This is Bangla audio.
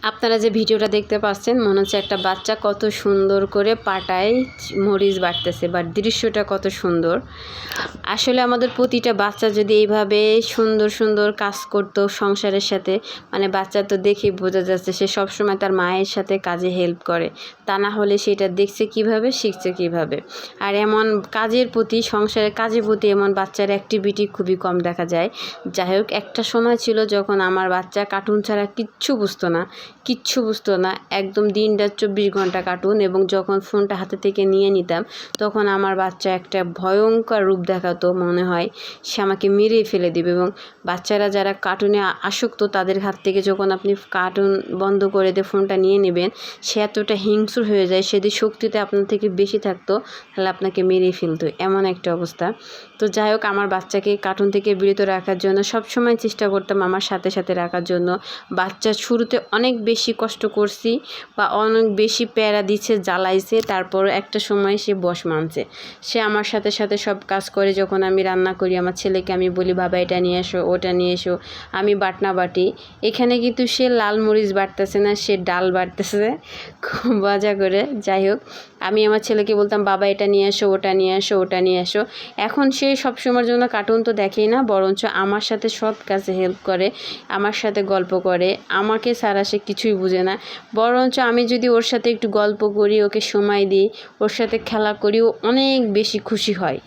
আপনারা যে ভিডিওটা দেখতে পাচ্ছেন মনে হচ্ছে একটা বাচ্চা কত সুন্দর করে পাটায় মরিচ বাটতেছে, বাট দৃশ্যটা কত সুন্দর। আসলে আমাদের প্রতিটা বাচ্চা যদি এইভাবে সুন্দর সুন্দর কাজ করতো সংসারের সাথে, মানে বাচ্চা তো দেখেই বোঝা যাচ্ছে সে সবসময় তার মায়ের সাথে কাজে হেল্প করে, তা না হলে সেটা দেখছে কিভাবে, শিখছে কিভাবে। আর এমন কাজের প্রতি, সংসারের কাজের প্রতি এমন বাচ্চার অ্যাক্টিভিটি খুবই কম দেখা যায়। যাই হোক, একটা সময় ছিল যখন আমার বাচ্চা কার্টুন ছাড়া কিচ্ছু বুঝতো না, একদম দিনটা 24 ঘন্টা কার্টুন। এবং যখন ফোনটা হাতে থেকে নিয়ে নিতাম তখন আমার বাচ্চা একটা ভয়ঙ্কর রূপ দেখাতো, মনে হয় সে আমাকে মেরেই ফেলে দেবে। এবং বাচ্চারা যারা কার্টুনে আসক্ত তাদের হাত থেকে যখন আপনি কার্টুন বন্ধ করে দিয়ে ফোনটা নিয়ে নেবেন, সে এতটা হিংস্র হয়ে যায়, সে যদি শক্তিতে আপনার থেকে বেশি থাকতো তাহলে আপনাকে মেরেই ফেলতো, এমন একটা অবস্থা। তো যাই হোক, আমার বাচ্চাকে কার্টুন থেকে বিরত রাখার জন্য সবসময় চেষ্টা করতাম আমার সাথে সাথে রাখার জন্য। বাচ্চা শুরুতে অনেক বেশি কষ্ট করছি বা অনেক বেশি প্যারা দিচ্ছে, জ্বালাইছে, তারপর একটা সময় সে বশ মানছে। সে আমার সাথে সাথে সব কাজ করে। যখন আমি রান্না করি আমার ছেলেকে আমি বলি, বাবা এটা নিয়ে এসো, ওটা নিয়ে এসো, আমি বাটনা বাটি। এখানে কিন্তু সে লাল মরিচ বাটতেছে না, সে ডাল বাটতেছে, খুব মজা করে। যাই হোক, আমি আমার ছেলেকে বলতাম, বাবা এটা নিয়ে এসো, ওটা নিয়ে এসো, ওটা নিয়ে এসো। এখন সে সবসময়ের জন্য কার্টুন তো দেখেই না, বরঞ্চ আমার সাথে সব কাজে হেল্প করে, আমার সাথে গল্প করে। আমাকে ছাড়া সে কিছুই বুঝে না, বরঞ্চ আমি যদি ওর সাথে একটু গল্প করি, ওকে সময় দিই, ওর সাথে খেলা করি, ও অনেক বেশি খুশি হয়।